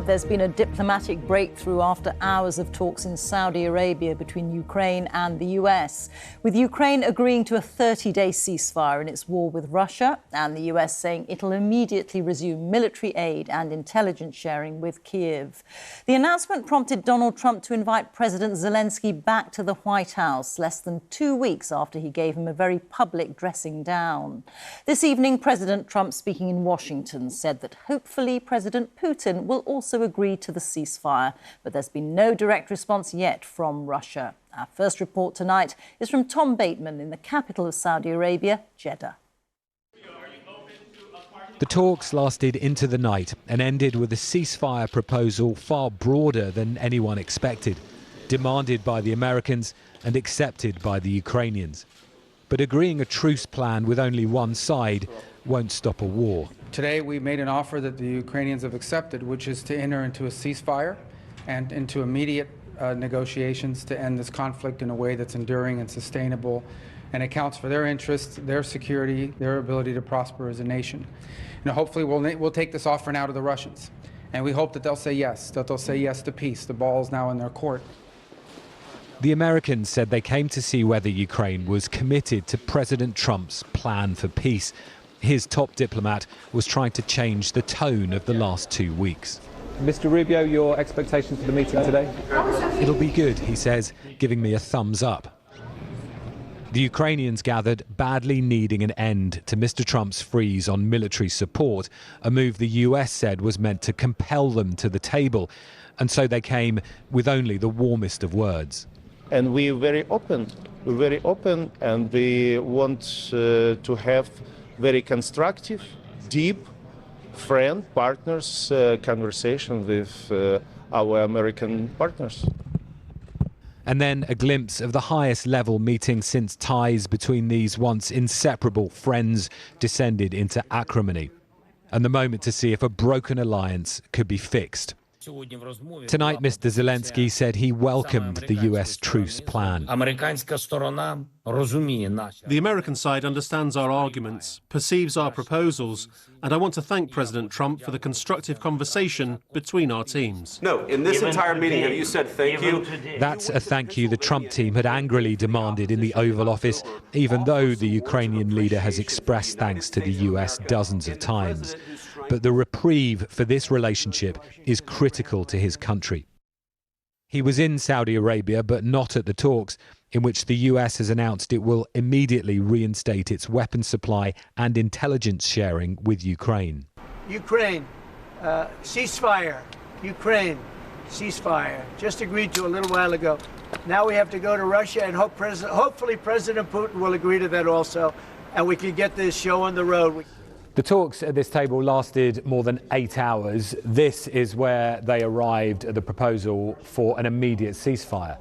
There's been a diplomatic breakthrough after hours of talks in Saudi Arabia between Ukraine and the US, with Ukraine agreeing to a 30-day ceasefire in its war with Russia and the US saying it'll immediately resume military aid and intelligence sharing with Kyiv. The announcement prompted Donald Trump to invite President Zelensky back to the White House less than 2 weeks after he gave him a very public dressing down. This evening, President Trump, speaking in Washington, said that hopefully President Putin will also agree to the ceasefire, but there's been no direct response yet from Russia. Our first report tonight is from Tom Bateman in the capital of Saudi Arabia, Jeddah. The talks lasted into the night and ended with a ceasefire proposal far broader than anyone expected, demanded by the Americans and accepted by the Ukrainians. But agreeing a truce plan with only one side won't stop a war. Today we made an offer that the Ukrainians have accepted, which is to enter into a ceasefire and into immediate negotiations to end this conflict in a way that's enduring and sustainable and accounts for their interests, their security, their ability to prosper as a nation. And hopefully we'll take this offer now to the Russians. And we hope that they'll say yes, to peace. The ball's now in their court. The Americans said they came to see whether Ukraine was committed to President Trump's plan for peace. His top diplomat was trying to change the tone of the last 2 weeks. Mr. Rubio, your expectations for the meeting today? It'll be good, he says, giving me a thumbs up. The Ukrainians gathered, badly needing an end to Mr. Trump's freeze on military support, a move the US said was meant to compel them to the table. And so they came with only the warmest of words. And we're very open, and we want to have very constructive, deep, friend, partners conversation with our American partners. And then a glimpse of the highest level meeting since ties between these once inseparable friends descended into acrimony. And the moment to see if a broken alliance could be fixed. Tonight, Mr. Zelensky said he welcomed the US truce plan. The American side understands our arguments, perceives our proposals, and I want to thank President Trump for the constructive conversation between our teams. No, in this entire meeting, have you said thank you? That's a thank you the Trump team had angrily demanded in the Oval Office, even though the Ukrainian leader has expressed thanks to the US dozens of times. But the reprieve for this relationship is critical to his country. He was in Saudi Arabia, but not at the talks, in which the US has announced it will immediately reinstate its weapons supply and intelligence sharing with Ukraine. Ukraine, ceasefire. Ukraine, ceasefire. Just agreed to a little while ago. Now we have to go to Russia and hopefully President Putin will agree to that also, and we can get this show on the road. The talks at this table lasted more than 8 hours. This is where they arrived at the proposal for an immediate ceasefire.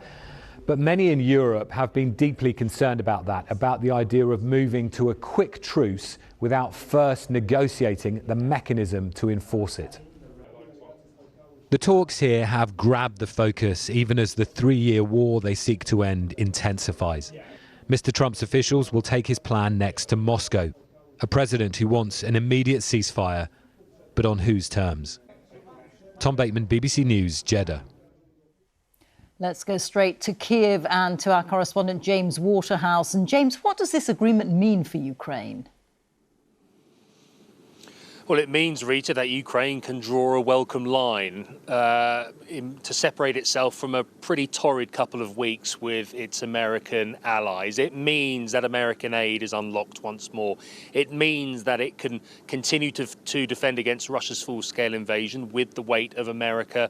But many in Europe have been deeply concerned about that, about the idea of moving to a quick truce without first negotiating the mechanism to enforce it. The talks here have grabbed the focus, even as the 3-year war they seek to end intensifies. Mr. Trump's officials will take his plan next to Moscow. A president who wants an immediate ceasefire, but on whose terms? Tom Bateman, BBC News, Jeddah. Let's go straight to Kyiv and to our correspondent James Waterhouse. And James, what does this agreement mean for Ukraine? Well, it means, Rita, that Ukraine can draw a welcome line to separate itself from a pretty torrid couple of weeks with its American allies. It means that American aid is unlocked once more. It means that it can continue to defend against Russia's full-scale invasion with the weight of America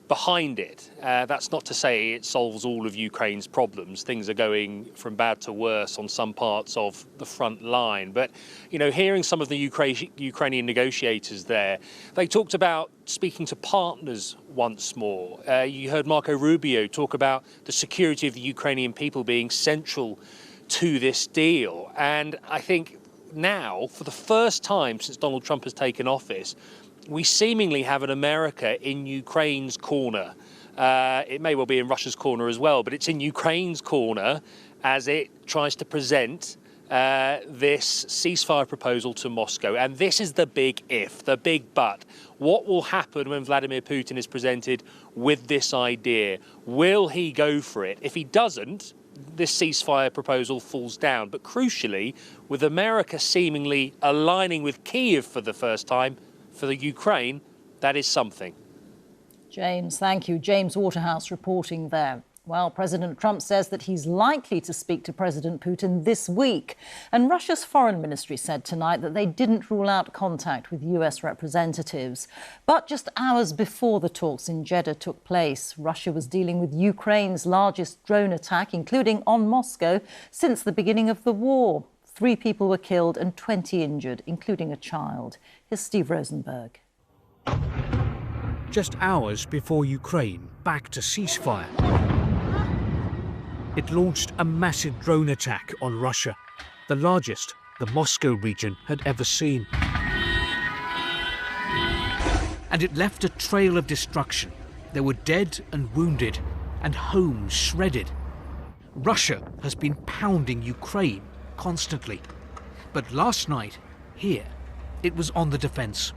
behind it. That's not to say it solves all of Ukraine's problems. Things are going from bad to worse on some parts of the front line. But, you know, hearing some of the Ukrainian negotiators there, they talked about speaking to partners once more. You heard Marco Rubio talk about the security of the Ukrainian people being central to this deal. And I think now, for the first time since Donald Trump has taken office, we seemingly have an America in Ukraine's corner. It may well be in Russia's corner as well, but it's in Ukraine's corner as it tries to present this ceasefire proposal to Moscow. And this is the big if, the big but. What will happen when Vladimir Putin is presented with this idea? Will he go for it? If he doesn't, this ceasefire proposal falls down. But crucially, with America seemingly aligning with Kyiv for the first time, for the Ukraine, that is something. James, thank you. James Waterhouse reporting there. Well, President Trump says that he's likely to speak to President Putin this week. And Russia's foreign ministry said tonight that they didn't rule out contact with US representatives. But just hours before the talks in Jeddah took place, Russia was dealing with Ukraine's largest drone attack, including on Moscow, since the beginning of the war. 3 people were killed and 20 injured, including a child. Here's Steve Rosenberg. Just hours before Ukraine backed a ceasefire, it launched a massive drone attack on Russia, the largest the Moscow region had ever seen. And it left a trail of destruction. There were dead and wounded, and homes shredded. Russia has been pounding Ukraine constantly. But last night, here, it was on the defense.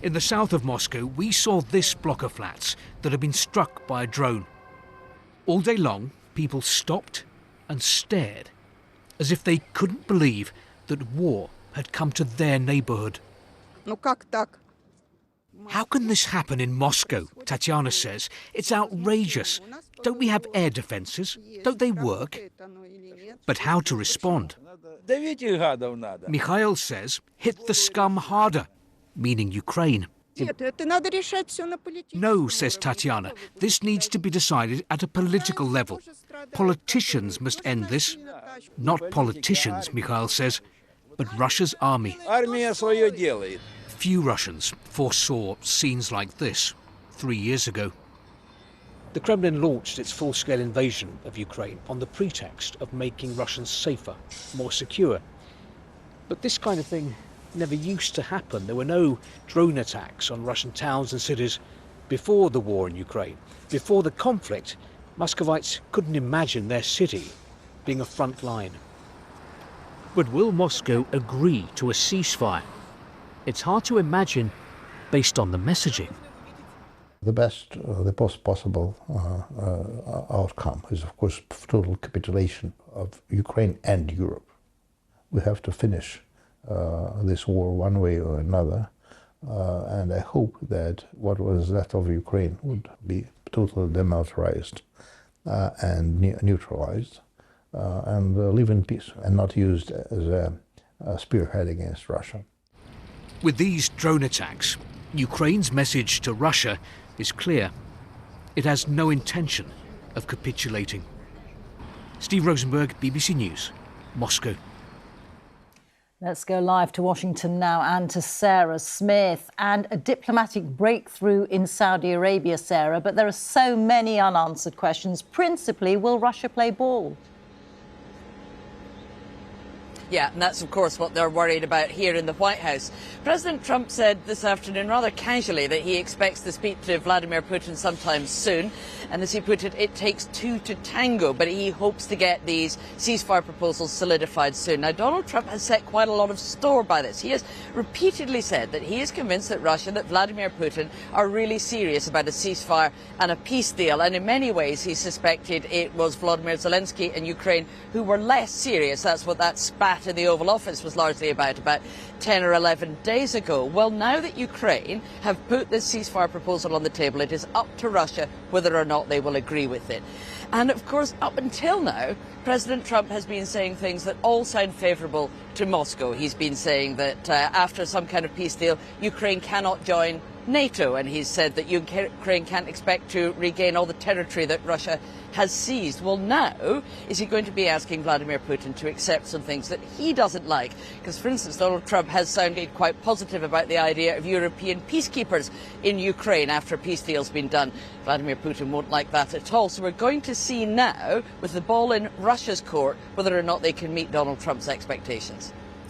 In the south of Moscow, we saw this block of flats that had been struck by a drone. All day long, people stopped and stared, as if they couldn't believe that war had come to their neighborhood. How can this happen in Moscow? Tatiana says. It's outrageous. Don't we have air defenses? Don't they work? But how to respond? Mikhail says, hit the scum harder, meaning Ukraine. No, says Tatiana, this needs to be decided at a political level. Politicians must end this. Not politicians, Mikhail says, but Russia's army. Few Russians foresaw scenes like this 3 years ago. The Kremlin launched its full-scale invasion of Ukraine on the pretext of making Russians safer, more secure. But this kind of thing never used to happen. There were no drone attacks on Russian towns and cities before the war in Ukraine. Before the conflict, Muscovites couldn't imagine their city being a front line. But will Moscow agree to a ceasefire? It's hard to imagine based on the messaging. The best, the possible outcome is, of course, total capitulation of Ukraine and Europe. We have to finish this war one way or another, and I hope that what was left of Ukraine would be totally demilitarized and neutralized, and live in peace and not used as a spearhead against Russia. With these drone attacks, Ukraine's message to Russia is clear. It has no intention of capitulating. Steve Rosenberg, BBC News, Moscow. Let's go live to Washington now and to Sarah Smith. And a diplomatic breakthrough in Saudi Arabia, Sarah, but there are so many unanswered questions. Principally, will Russia play ball? Yeah, and that's, of course, what they're worried about here in the White House. President Trump said this afternoon, rather casually, that he expects to speak to Vladimir Putin sometime soon. And as he put it, it takes 2 to tango, but he hopes to get these ceasefire proposals solidified soon. Now, Donald Trump has set quite a lot of store by this. He has repeatedly said that he is convinced that Russia, that Vladimir Putin, are really serious about a ceasefire and a peace deal. And in many ways, he suspected it was Volodymyr Zelensky and Ukraine who were less serious. That's what that spat in the Oval Office was largely about 10 or 11 days ago. Well, now that Ukraine have put this ceasefire proposal on the table, it is up to Russia whether or not they will agree with it. And of course, up until now, President Trump has been saying things that all sound favourable to Moscow. He's been saying that after some kind of peace deal, Ukraine cannot join NATO, and he's said that Ukraine can't expect to regain all the territory that Russia has seized. Well, now, is he going to be asking Vladimir Putin to accept some things that he doesn't like? Because, for instance, Donald Trump has sounded quite positive about the idea of European peacekeepers in Ukraine after a peace deal's been done. Vladimir Putin won't like that at all. So we're going to see now, with the ball in Russia's court, whether or not they can meet Donald Trump's expectations.